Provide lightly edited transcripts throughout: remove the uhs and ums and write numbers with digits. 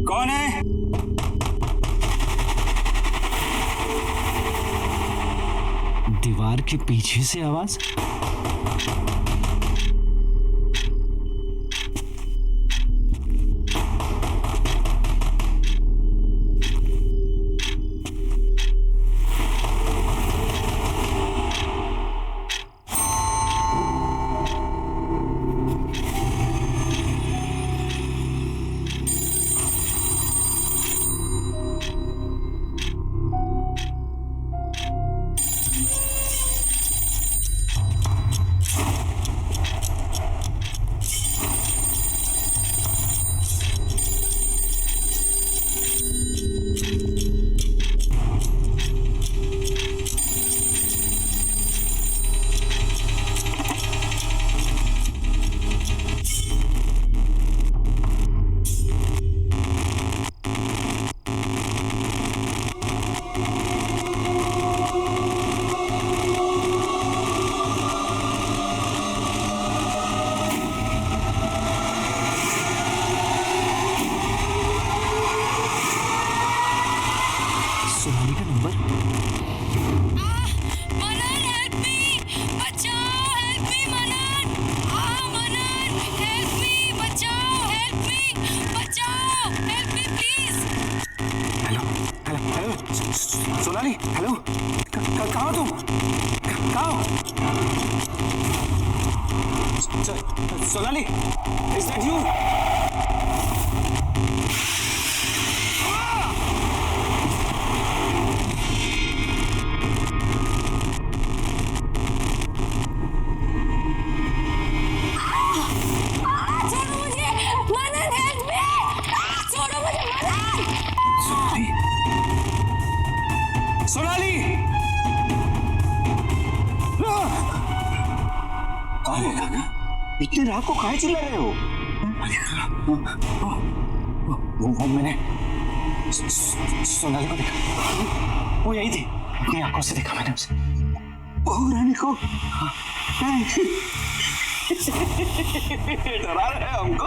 कौन है? दीवार के पीछे से आवाज। सोनाली का नंबर। मनन हेल्प मी, बचाओ, हेल्प मी मनन। मनन हेल्प मी, बचाओ, हेल्प मी, बचाओ, help me please. Hello hello hello Sonali, hello. कहाँ हो तुम? कहाँ हो? Sonali, is that you? छोड़ो मुझे, मनन हेल्प मी। छोड़ो मुझे मनन। सोनाली, सोनाली, कहाँ है काका? इतनी रात को काहे चिल्ला रहे हो? वो मैंने सोनाली को देखा, वो यही थी, अपनी आंखों से देखा मैंने उसे। बहू रानी को डरा रहे हमको।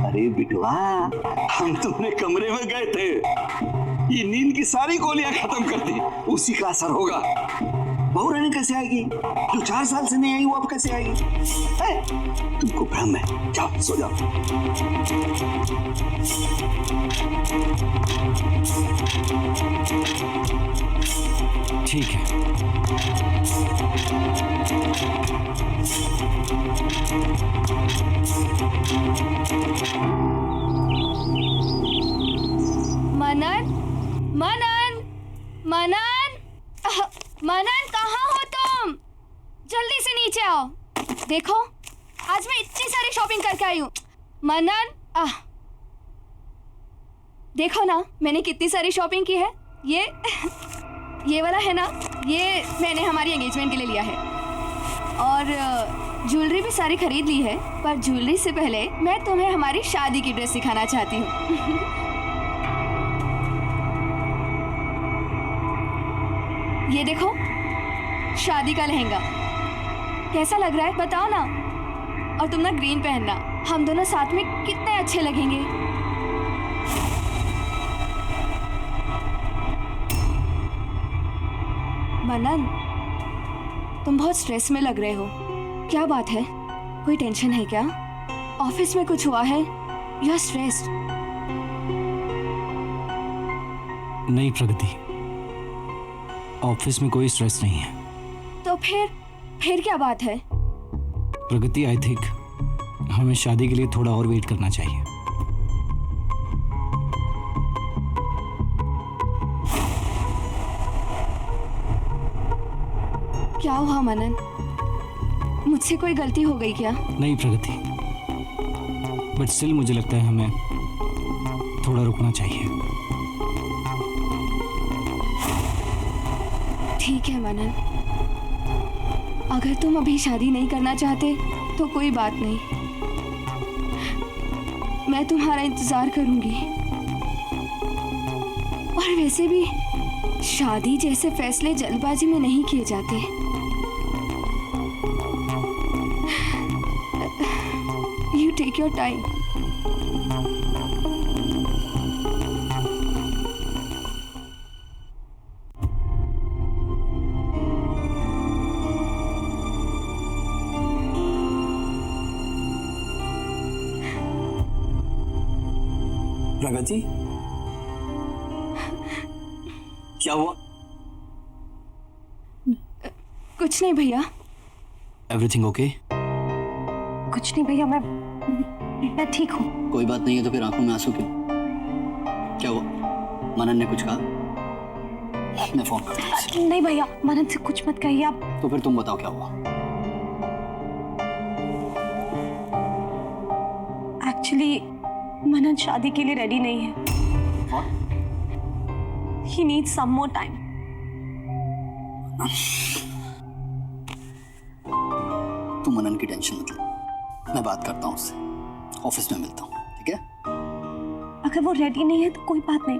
अरे बिटवा, हम तुम्हारे कमरे में गए थे, ये नींद की सारी गोलियां खत्म कर दी, उसी का असर होगा। बहू रानी कैसे आएगी? जो 4 साल से नहीं आई वो अब कैसे आएगी? तुमको भ्रम है, जाओ सो जाओ। ठीक है। मनन, मनन, मनन, मनन कहाँ हो तुम? जल्दी से नीचे आओ। देखो, आज मैं इतनी सारी शॉपिंग करके आई हूँ। मनन, देखो ना मैंने कितनी सारी शॉपिंग की है। ये वाला है ना, ये मैंने हमारी एंगेजमेंट के लिए लिया है। और ज्वेलरी भी सारी खरीद ली है, पर ज्वेलरी से पहले मैं तुम्हें हमारी शादी की ड्रेस सिखाना चाहती हूँ। ये देखो, शादी का लहंगा कैसा लग रहा है बताओ ना। और तुम ना ग्रीन पहनना, हम दोनों साथ में कितने अच्छे लगेंगे। मनन, तुम बहुत स्ट्रेस में लग रहे हो, क्या बात है? कोई टेंशन है क्या? ऑफिस में कुछ हुआ है? You are stressed? नहीं प्रगति, ऑफिस में कोई स्ट्रेस नहीं है। तो फिर क्या बात है? प्रगति, आई थिंक हमें शादी के लिए थोड़ा और वेट करना चाहिए। क्या हुआ मनन? मुझसे कोई गलती हो गई क्या? नहीं प्रगति, बट स्टिल मुझे लगता है हमें थोड़ा रुकना चाहिए। ठीक है मनन, अगर तुम अभी शादी नहीं करना चाहते तो कोई बात नहीं, मैं तुम्हारा इंतजार करूंगी। और वैसे भी शादी जैसे फैसले जल्दबाजी में नहीं किए जाते। You take your time. Pragati, क्या हुआ? कुछ नहीं भैया, एवरीथिंग ओके? कुछ नहीं भैया, मैं ठीक हूँ। कोई बात नहीं है तो फिर आंखों में आंसू क्यों? क्या हुआ? मनन ने कुछ कहा? मैं फोन करता हूँ उसे। नहीं भैया, मनन से कुछ मत कहिए आप। तो फिर तुम बताओ क्या हुआ? एक्चुअली मनन शादी के लिए रेडी नहीं है। What? He needs some more time. तू मनन की टेंशन मत ले, मैं बात करता हूँ उससे, ऑफिस में मिलता हूँ, ठीक है? अगर वो रेडी नहीं है तो कोई बात नहीं,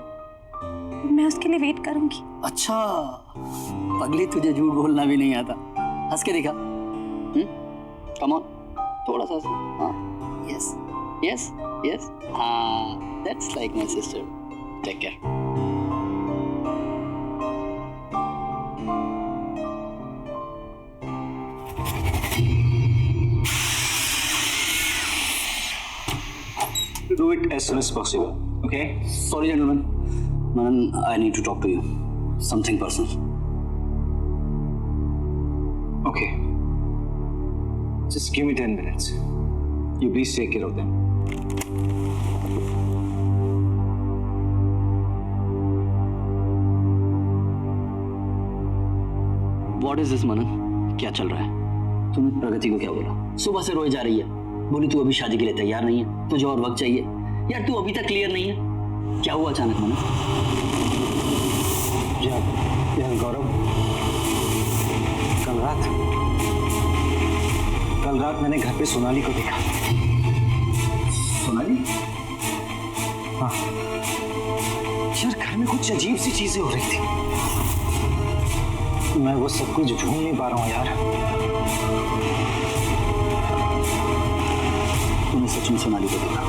मैं उसके लिए वेट करूंगी। अच्छा, पगली तुझे झूठ बोलना भी नहीं आता, हंस के दिखा। कम ऑन, थोड़ा सा हंस। हाँ, यस यस यस, हाँ, that's like my sister. Take care. Do it as soon as possible, okay? Sorry, gentlemen. Manan, I need to talk to you. Something personal. Okay. Just give me 10 minutes. You please take care of them. What is this, Manan? क्या चल रहा है? तुमने प्रगति को क्या बोला? सुबह से रोए जा रही है, बोली तू अभी शादी के लिए तैयार नहीं है, तुझे और वक्त चाहिए। यार तू अभी तक क्लियर नहीं है, क्या हुआ अचानक? मनन, यार गौरव, कल रात मैंने घर पे सोनाली को देखा। सोनाली? हाँ यार, घर में कुछ अजीब सी चीजें हो रही थी, मैं वो सब कुछ भूल नहीं पा रहा हूँ यार। तूने सच में सोनाली को देखा?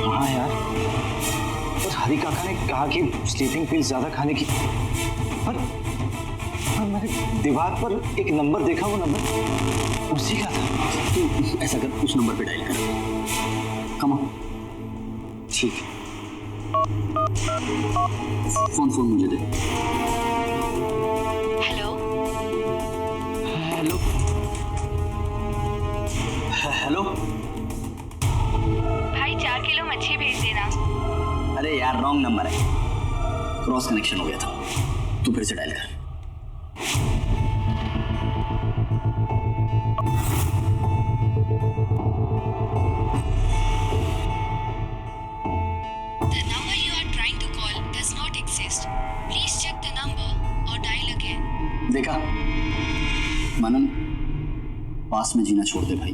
हाँ यार, और हरी काका ने कहा कि स्लीपिंग पिल ज्यादा खाने की, पर मैंने दीवार पर एक नंबर देखा, वो नंबर उसी का था। तू ऐसा कर, उस नंबर पे डायल कर। Come on. ठीक है, फोन मुझे दे। हेलो हेलो हेलो भाई, 4 किलो मच्छी भेज देना। अरे यार, रॉन्ग नंबर है, क्रॉस कनेक्शन हो गया था। तू फिर से डायल कर। The number you are trying to call does not exist. Please check the number or dial again. देखा मनन, पास में जीना छोड़ दे भाई,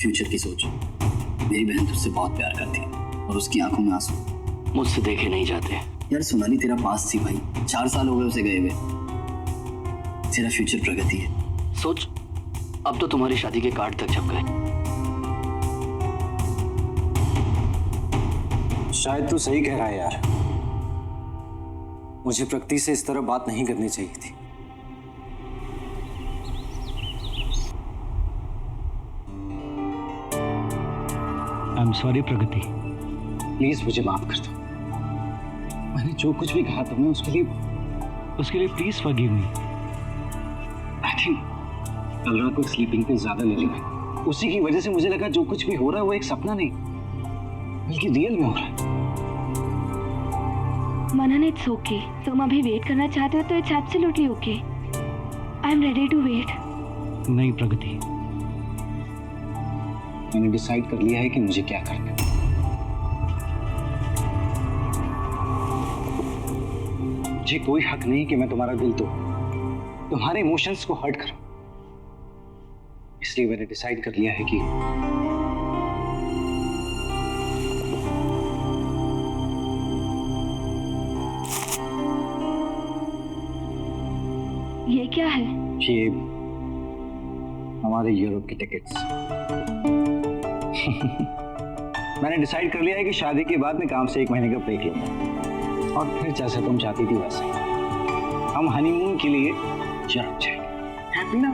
फ्यूचर की सोच। मेरी बहन तुझसे बहुत प्यार करती है और उसकी आंखों में आंसू मुझसे देखे नहीं जाते। यार सोनाली तेरा पास थी भाई, 4 साल हो गए उसे गए हुए। तेरा फ्यूचर प्रगति है, सोच अब तो तुम्हारी शादी के कार्ड तक छप गए। शायद तू सही कह रहा है यार, मुझे प्रगति से इस तरह बात नहीं करनी चाहिए थी। I am sorry Pragati. Please मुझे माफ कर दो, मैंने जो कुछ भी कहा तुम्हें उसके लिए please forgive me. I think कल रात को स्लीपिंग पिल ज्यादा ले ली मैं, उसी की वजह से मुझे लगा जो कुछ भी हो रहा है वो एक सपना नहीं बल्कि रियल में हो रहा है। Manan, it's okay. तुम अभी वेट करना चाहते हो तो it's absolutely okay. I am ready to wait. नहीं प्रगति, मैंने डिसाइड कर लिया है कि मुझे क्या करना है। मुझे कोई हक नहीं कि मैं तुम्हारा दिल तोड़, तुम्हारे इमोशंस को हर्ट करूं। इसलिए मैंने डिसाइड कर लिया है कि ये क्या है? ये हमारे यूरोप की टिकट्स। मैंने डिसाइड कर लिया है कि शादी के बाद मैं काम से 1 महीने का ब्रेक लूंगा और फिर जैसे तुम चाहती थी वैसे हम हनीमून के लिए यूरोप जाएंगे। हैप्पी ना?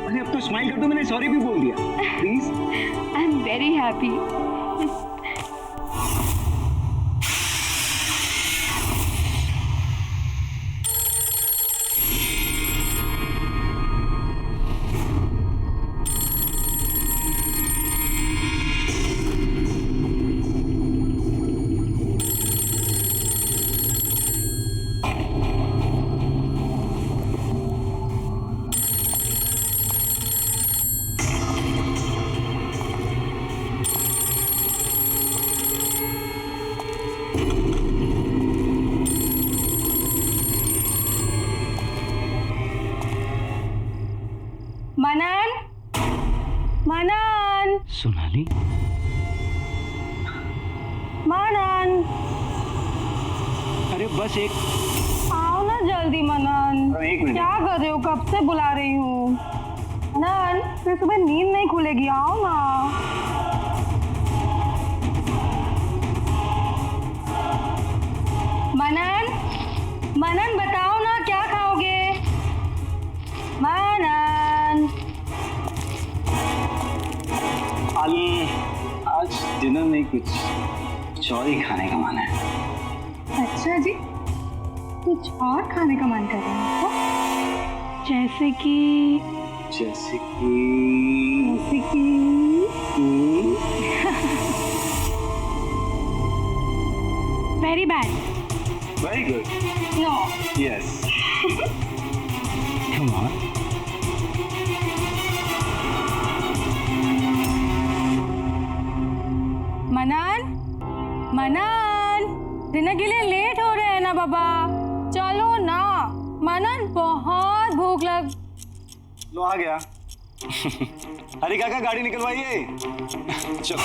अरे अब तो स्माइल कर दो, मैंने सॉरी भी बोल दिया। Please. I am very happy. Manan, Manan, Sonali, Manan, अरे बस एक आओ ना जल्दी मनन। एक मिनट। क्या कर रहे हो? कब से बुला रही हूँ। मनन, फिर सुबह नींद नहीं खुलेगी, आओ ना। मनन, मनन बताओ ना क्या खाओगे? मनन, आज डिनर में कुछ और ही खाने का मन है। अच्छा जी, कुछ और खाने का मन कर रहा है आपको? जैसे कि very bad. Very good. No. Yes. Come on. Manan, Manan, dinner के लिए लेट हो रहे हैं ना बाबा, चलो ना। मनन, बहुत भूख लग। लो आ गया। हरी काका गाड़ी निकलवाइए। चलो।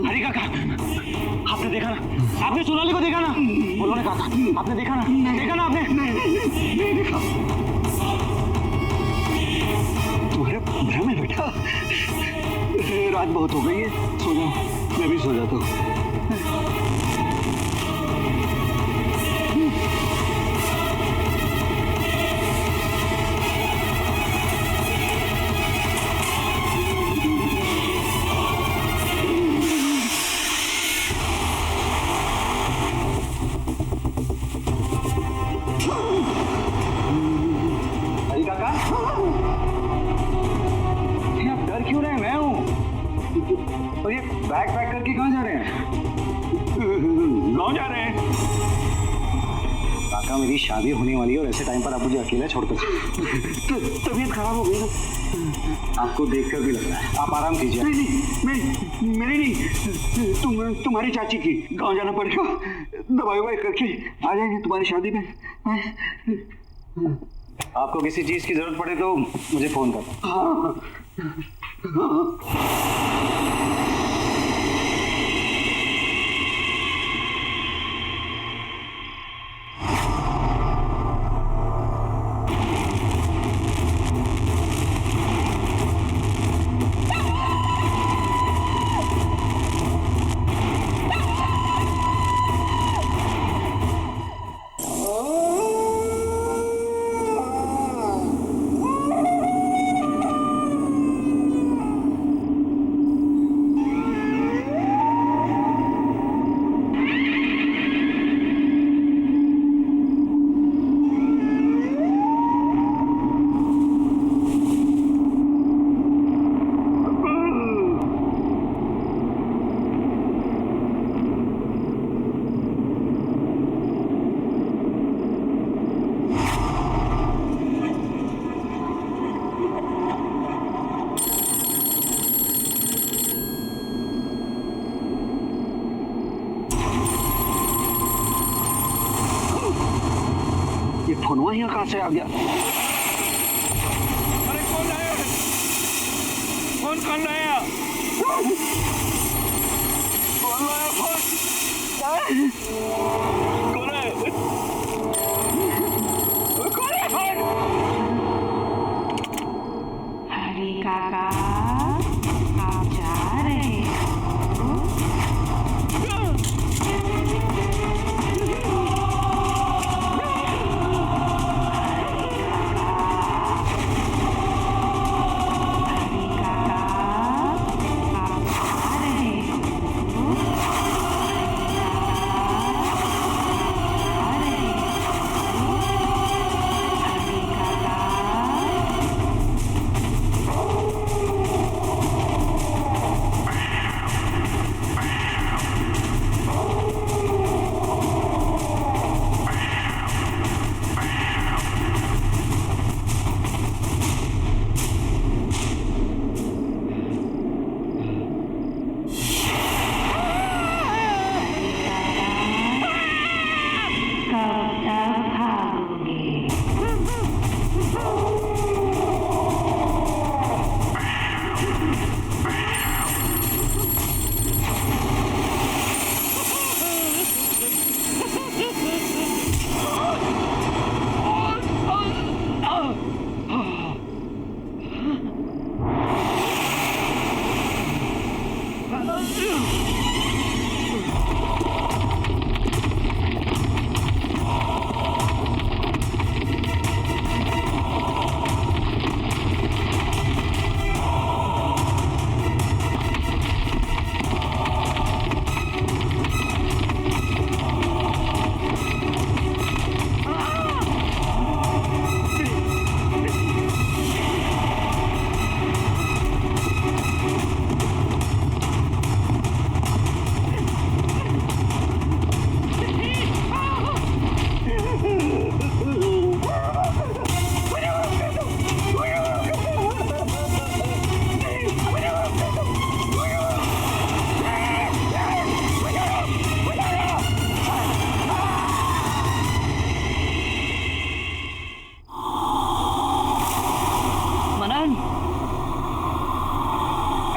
हरी काका, आपने देखा ना? आपने सोनाली को देखा ना? बोलो ना काका, आपने देखा ना? देखा ना आपने? नहीं देखा। तुम्हारे भ्रम है बेटा। रात बहुत हो गई है, सो जाओ। मैं भी सो जाता हूँ। हरी काका, आप डर क्यों रहे हैं? मैं हूँ। और ये बैग पैक करके कहाँ जा रहे हैं? गाँव जा रहे हैं। काका, मेरी शादी होने वाली है और ऐसे टाइम पर आप मुझे अकेला छोड़कर तबीयत खराब हो गई ना। आपको देखकर भी लग रहा है। आप आराम कीजिए। नहीं, मेरी नहीं, तुम्हारी चाची की। गाँव जाना पड़ेगा, दवाई ववाई करके आ जाएंगे तुम्हारी शादी में। आपको किसी चीज की जरूरत पड़े तो मुझे फोन कर। हाँ। फोनवा यहाँ कहाँ से आ गया? अरे कौन लाया? कौन लाया? कौन लाया फोन? कौन है? कौन है फोन? हरी काका, आप जा रहे हैं?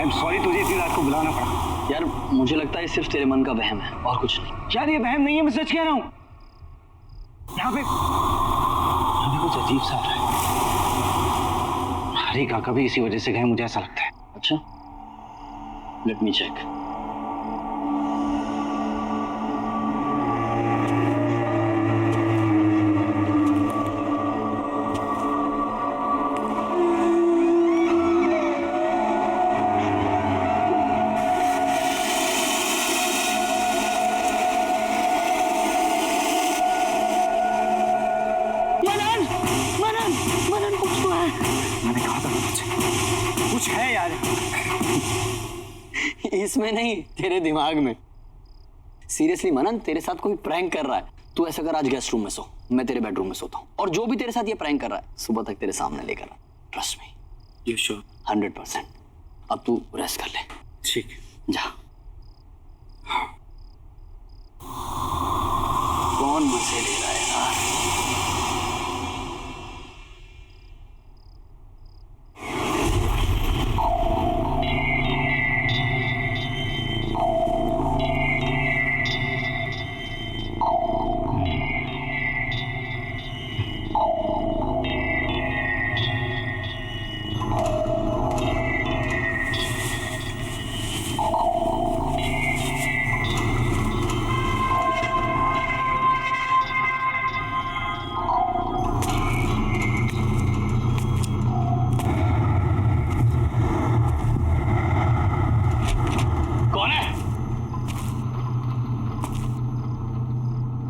I'm sorry तुझे इतनी रात को बुलाना पड़ा। यार मुझे लगता है सिर्फ तेरे मन का वहम है और कुछ नहीं। यार ये वहम नहीं है, मैं सच कह रहा हूँ। यहाँ पे कुछ अजीब सा हो रहा है। हरी काका भी इसी वजह से गए, मुझे ऐसा लगता है। अच्छा, लेट मी चेक। मैंने कहा था कुछ है यार। इसमें नहीं, तेरे दिमाग में। सीरियसली मनन, तेरे साथ कोई प्रैंक कर रहा है। तू ऐसा कर, आज गेस्ट रूम में सो, मैं तेरे बेडरूम में सोता हूँ। और जो भी तेरे साथ ये प्रैंक कर रहा है, सुबह तक तेरे सामने लेकर आ। Trust me. You sure? 100%। अब तू रेस्ट कर ले। ठीक, जा। कौन मजे ले रहा है यार?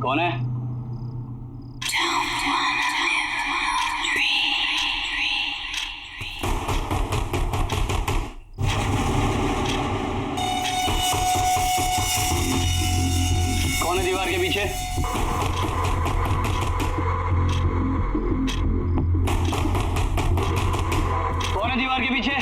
कौन है? कौन है दीवार के पीछे? कौन है दीवार के पीछे?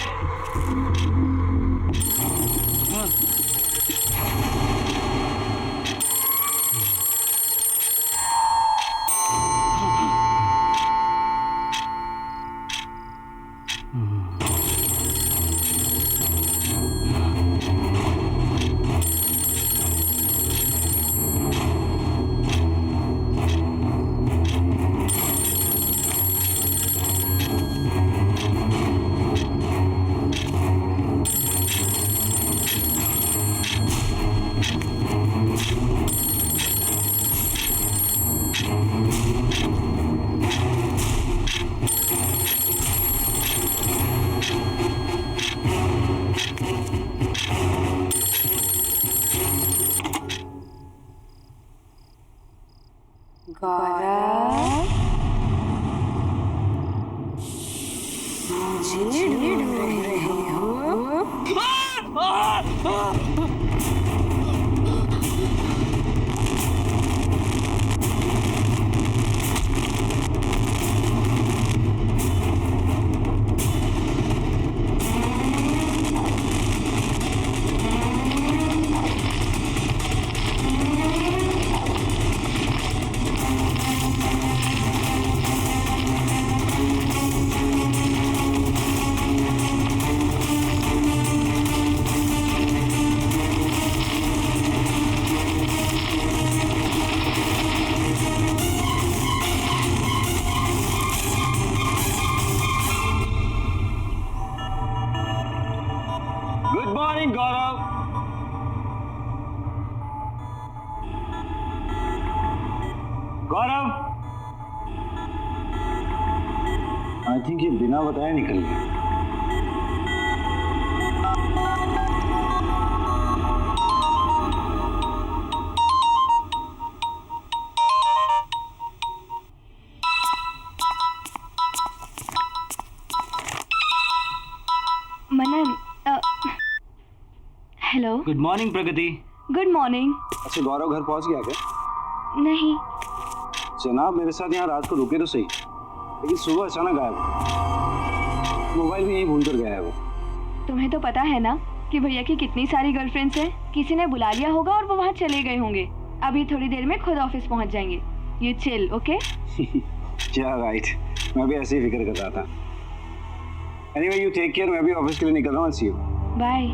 मुझे ढूंढ रहे हो? Good morning Gaurav. Gaurav, I think ये बिना बताए निकल गया। Manan, hello. Good morning Pragati. Good morning. अच्छा, गौरव घर पहुंच गया क्या? नहीं। जनाब मेरे साथ यहाँ रात को रुके तो सही, लेकिन सुबह अचानक गायब। मोबाइल भी यहीं भूल कर गया है वो। तुम्हें तो पता है ना कि भैया की कितनी सारी गर्लफ्रेंड्स हैं। किसी ने बुला लिया होगा और वो वहाँ चले गए होंगे। अभी थोड़ी देर में खुद ऑफिस पहुँच जाएंगे। You chill, okay? क्या राइट, मैं भी ऐसे ही फिक्र कर रहा था। एनीवे यू टेक केयर, मैं भी ऑफिस के लिए निकल रहा हूँ। See you. Bye.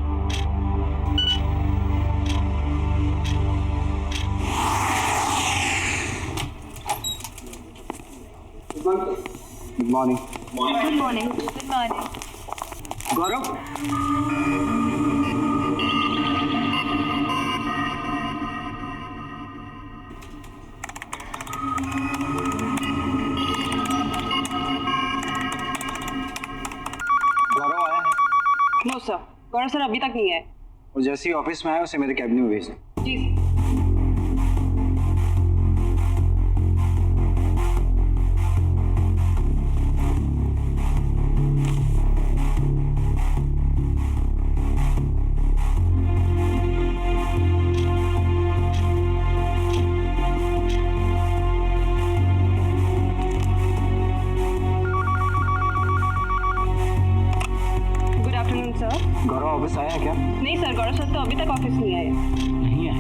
Good morning. Good morning. Good morning. Gaurav, Gaurav आया है? नो सर, गौरव सर अभी तक नहीं आए। वो जैसे ही ऑफिस में आया उसे मेरे कैबिन में भेज दें। जी। Good afternoon sir. Gaurav office आया है क्या? नहीं सर, गौरव सर तो अभी तक ऑफिस नहीं आए। नहीं है?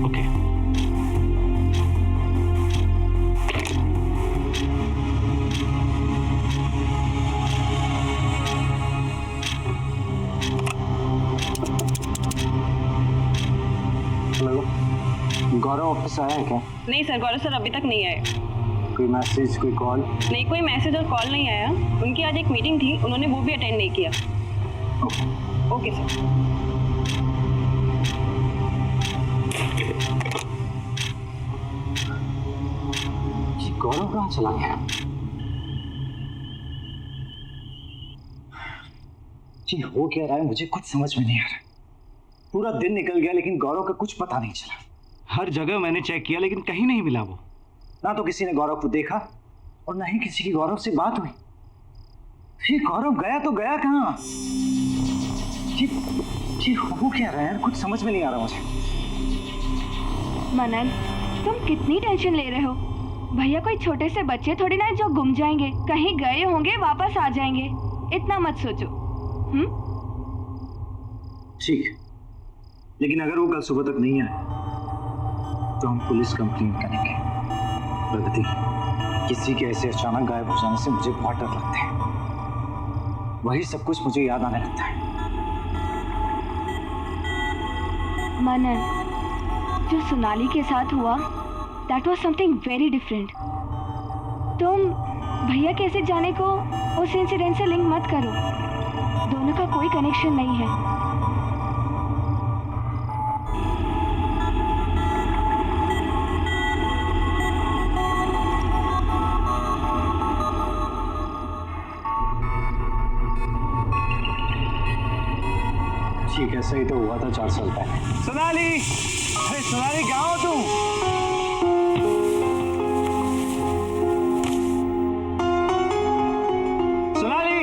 ओके। हेलो, गौरव ऑफिस आया है क्या? नहीं सर, गौरव सर अभी तक नहीं आए। कोई मैसेज, कोई कॉल? नहीं, कोई मैसेज और कॉल नहीं आया। उनकी आज एक मीटिंग थी, उन्होंने वो भी अटेंड नहीं किया। Okay sir. ये गौरव कहाँ चला गया? जी हो क्या रहा है मुझे कुछ समझ में नहीं आ रहा। पूरा दिन निकल गया लेकिन गौरव का कुछ पता नहीं चला। हर जगह मैंने चेक किया लेकिन कहीं नहीं मिला वो। ना तो किसी ने गौरव को देखा और ना ही किसी की गौरव से बात हुई। ये गौरव गया तो गया कहाँ? ये हो क्या रहा है यार, कुछ समझ में नहीं आ रहा मुझे। मनन, तुम कितनी टेंशन ले रहे हो? भैया कोई छोटे से बच्चे थोड़ी ना है जो गुम जाएंगे, कहीं गए होंगे वापस आ जाएंगे। इतना मत सोचो। ठीक है, लेकिन अगर वो कल सुबह तक नहीं आए तो हम पुलिस कंप्लेन करेंगे। प्रगति, किसी के ऐसे अचानक गायब हो जाने से मुझे बहुत डर लगता है। वही सब कुछ मुझे याद आने लगता है। मनन, जो सोनाली के साथ हुआ, that was something very different. तुम भैया कैसे जाने को उस इंसिडेंट से लिंक मत करो। दोनों का कोई कनेक्शन नहीं है। ठीक है, सही तो हुआ था 4 साल पहले। सोनाली, अरे सोनाली कहाँ हो तुम? सोनाली,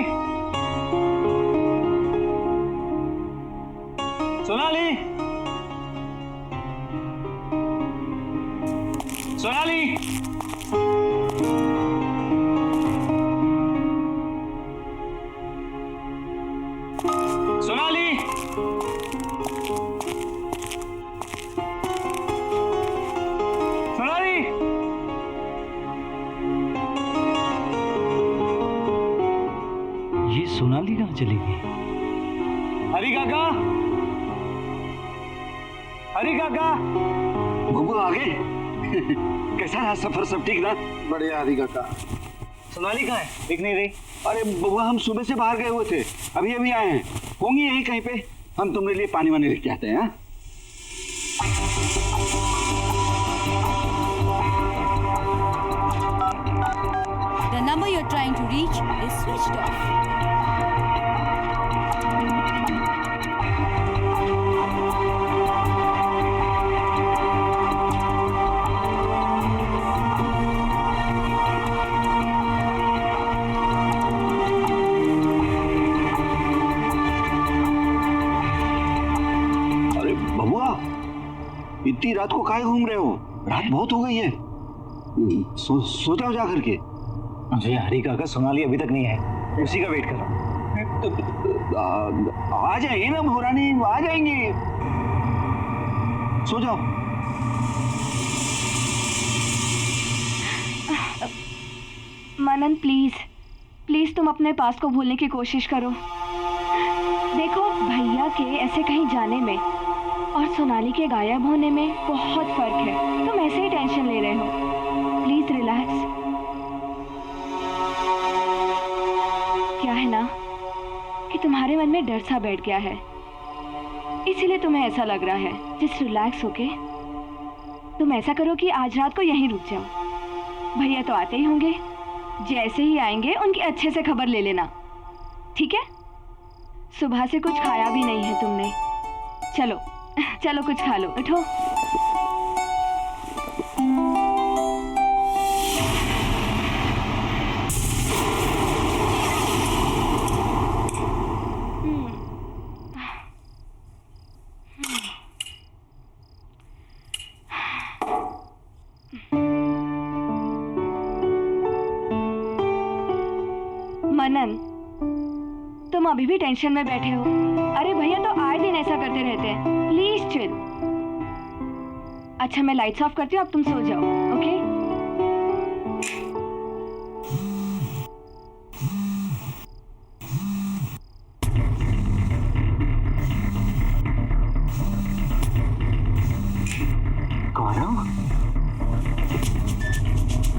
सोनाली, सोनाली, सोनाली, सोनाली, ये सोनाली कहाँ चली गई? हरी काका, हरी काका। बबू आ गए? कैसा रहा सफर, सब ठीक ना? बढ़िया हरी काका। सोनाली कहाँ है? दिख नहीं रही। अरे बबुआ, हम सुबह से बाहर गए हुए थे, अभी अभी आए हैं। होंगी यहीं कहीं पे। हम तुम्हारे लिए पानी वानी लेके आते हैं। हाँ? The number you're trying to reach is switched off. अरे बबुआ, इतनी रात को काहे घूम रहे हो? रात बहुत हो गई है। सो जाओ जा करके। अरे हरी काका, सोनाली अभी तक नहीं है, उसी का वेट कर रहा हूँ। आ जाएंगे ना भोरानी, आ जाएंगे। सो जाओ। मनन प्लीज, प्लीज तुम अपने पास को भूलने की कोशिश करो। देखो भैया के ऐसे कहीं जाने में और सोनाली के गायब होने में बहुत फर्क है। तुम ऐसे ही टेंशन ले रहे हो। Please relax. क्या है ना कि तुम्हारे मन में डर सा बैठ गया है, इसीलिए तुम्हें ऐसा लग रहा है। जस्ट रिलैक्स होके तुम ऐसा करो कि आज रात को यहीं रुक जाओ। भैया तो आते ही होंगे, जैसे ही आएंगे उनकी अच्छे से खबर ले लेना, ठीक है? सुबह से कुछ खाया भी नहीं है तुमने। चलो चलो कुछ खा लो, उठो। मनन, तुम अभी भी टेंशन में बैठे हो? अरे भैया तो आए दिन ऐसा करते रहते हैं। Please chill. अच्छा मैं लाइट्स ऑफ करती हूँ, अब तुम सो जाओ, ओके? गौरव,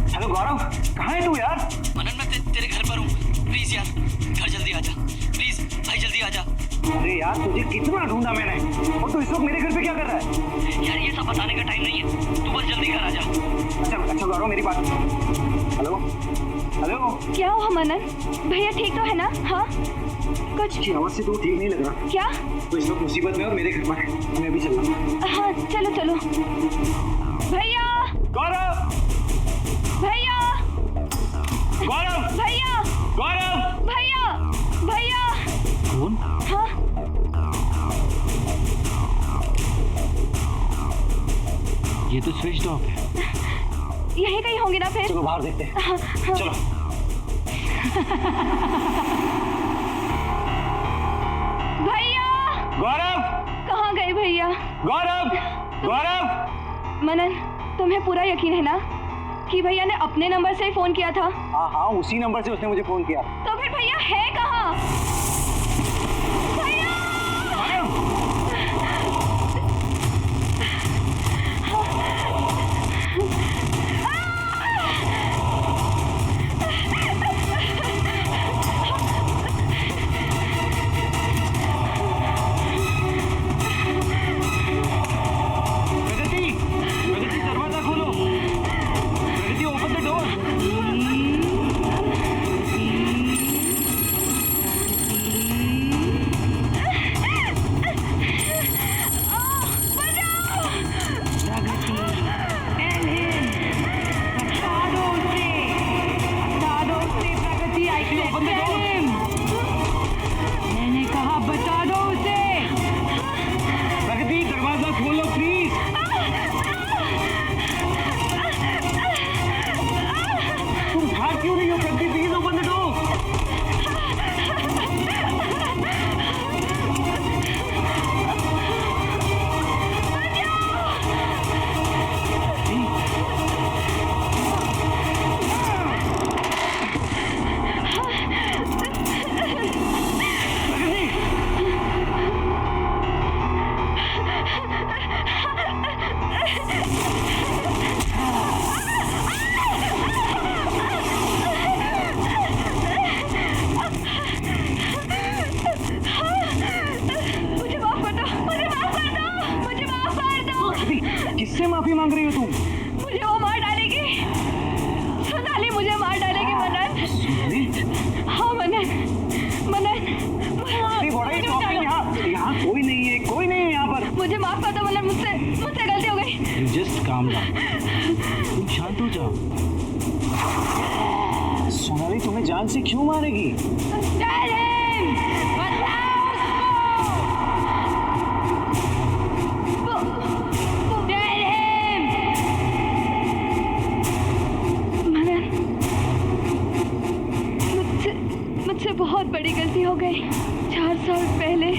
हेलो गौरव, कहाँ है तू यार? मनन मैं तेरे घर पर हूँ। प्लीज यार घर जल्दी आजा, प्लीज भाई जल्दी आजा। अरे यार तुझे कितना ढूंढा मैंने, और तू इस वक्त मेरे घर पे क्या कर रहा है? यार ये सब बताने का टाइम नहीं है, तू बस जल्दी घर आजा। अच्छा गौरव मेरी बात। हेलो हेलो, क्या हुआ मनन? भैया ठीक तो है ना? हाँ कुछ की आवाज से तू ठीक नहीं लग रहा। क्या? तो इस वक्त मुसीबत में और मेरे घर पर है, हमें अभी चलना। हाँ चलो चलो। भैया गौरव, भैया गौरव, भैया गौरव, भैया भैया। कौन? हाँ ये तो स्विच ऑफ है। यहीं कहीं होंगे ना फिर। चलो बाहर देखते हैं। हाँ, हाँ। चलो। भैया गौरव, कहाँ गए भैया? गौरव, गौरव। मनन तुम्हें पूरा यकीन है ना कि भैया ने अपने नंबर से ही फोन किया था? हाँ उसी नंबर से उसने मुझे फोन किया। तो फिर भैया है कहाँ? भैया! प्रगति, प्रगति दरवाजा खोलो। प्रगति ओपन द डोर। मैंने कहा बता दो उसे। प्रगति दरवाजा खोलो प्लीज। तुम भाग क्यों नहीं हो? प्रगति प्लीज ओपन द डोर। मुझे माफ कर दो, मुझे माफ कर दो, मुझे माफ कर दो। किससे माफी मांग रही हो तुम? मुझे वो मार डालेगी, सोनाली मुझे मार डालेगी। मनन, हाँ मनन, मनन यहाँ कोई नहीं है, कोई नहीं है यहाँ पर। मुझे माफ कर दो मनन, मुझसे गलती हो गई। You just calm down. तुम शांत हो जाओ। सोनाली तुम्हें जान से क्यों मारेगी? मनन, मुझसे बहुत बड़ी गलती हो गई 4 साल पहले।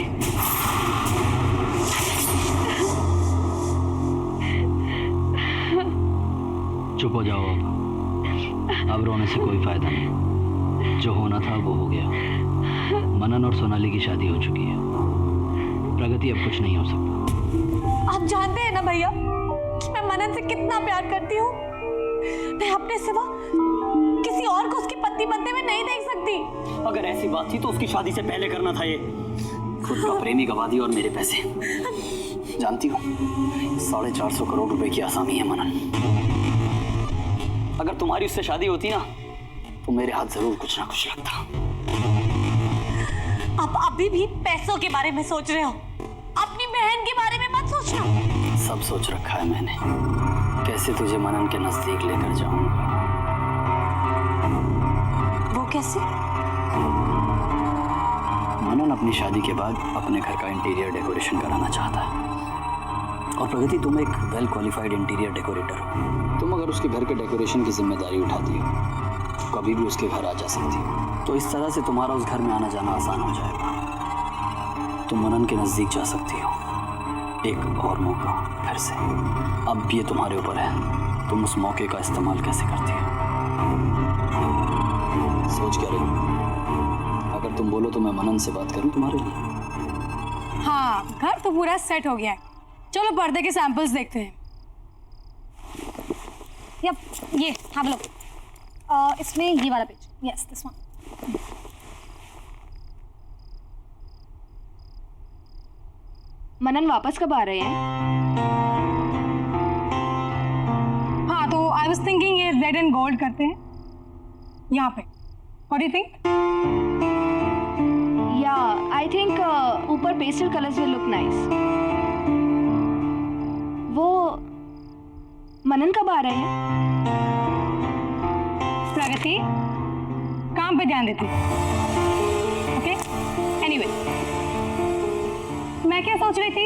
चुप हो जाओ अब रोने से कोई फायदा नहीं। जो होना था वो हो गया। मनन और सोनाली की शादी हो चुकी है। प्रगति अब कुछ नहीं हो सकता। आप जानते हैं ना भैया कि मैं मनन से कितना प्यार करती हूँ। मैं अपने सिवा किसी और को उसकी पत्नी बनते हुए नहीं देख सकती। अगर ऐसी बात थी तो उसकी शादी से पहले करना था ये। खुद का प्रेमी गवा दिया और मेरे पैसे। जानती हो 450 करोड़ रुपए की आसामी है मनन। अगर तुम्हारी उससे शादी होती ना तो मेरे हाथ जरूर कुछ ना कुछ लगता। आप अभी भी पैसों के बारे में सोच रहे हो, अपनी बहन के बारे में मत सोचना। सब सोच रखा है मैंने, कैसे तुझे मनन के नजदीक लेकर जाऊंगा। वो कैसे? मनन अपनी शादी के बाद अपने घर का इंटीरियर डेकोरेशन कराना चाहता है और प्रगति तुम एक वेल क्वालिफाइड इंटीरियर डेकोरेटर हो। तुम अगर उसके घर के डेकोरेशन की जिम्मेदारी उठाती हो तो कभी भी उसके घर आ जा सकती हो। तो इस तरह से तुम्हारा उस घर में आना जाना आसान हो जाएगा। तुम मनन के नजदीक जा सकती हो। एक और मौका फिर से। अब ये तुम्हारे ऊपर है, तुम उस मौके का इस्तेमाल कैसे करती हो। सोच क्या रही हो? अगर तुम बोलो तो मैं मनन से बात करूं तुम्हारे लिए। हाँ, घर तो पूरा सेट हो गया है। चलो पर्दे के सैंपल्स देखते हैं। यप, ये हाँ लो। इसमें ये वाला पेज, यस दिस वन। मनन वापस कब आ रहे हैं? हाँ, तो आई वाज थिंकिंग ये रेड एंड गोल्ड करते हैं यहाँ पे। What do you think? या आई थिंक ऊपर pastel colours will look nice. वो मनन कब आ रहे हैं? प्रगति, काम पे ध्यान देती। ओके, एनीवे, मैं क्या सोच रही थी,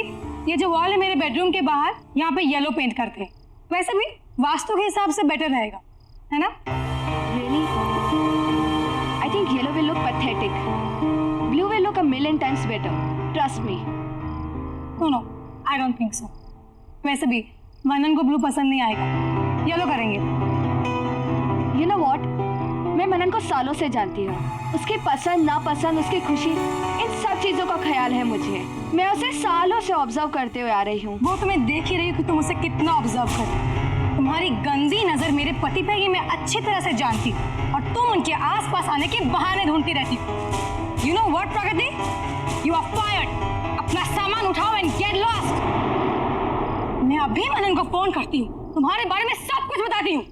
ये जो वॉल है मेरे बेडरूम के बाहर, यहाँ पे येलो पेंट करते हैं। वैसे भी वास्तु के हिसाब से बेटर रहेगा, है ना? Really? I think yellow will look pathetic. Blue will look a million times better. Trust me. No, I don't think so. वैसे भी मनन को ब्लू पसंद नहीं आएगा, येलो करेंगे। You know what? मैं मनन को सालों से जानती हूँ। उसकी पसंद नापसंद, उसकी खुशी, इन सब चीजों का ख्याल है मुझे। मैं उसे सालों से ऑब्जर्व करते हुए आ रही हूँ। वो तुम्हें देख ही रही हो कि तुम उसे कितना ऑब्जर्व कर रही हो। तुम्हारी गंदी नजर मेरे पति पे ये मैं अच्छी तरह से जानती हूँ और तुम उनके आसपास आने के बहाने ढूंढती रहती हो। You know what, Pragati? You are fired. अपना सामान उठाओ and get lost. मैं अभी मनन को फोन करती हूँ, तुम्हारे बारे में सब कुछ बताती हूँ।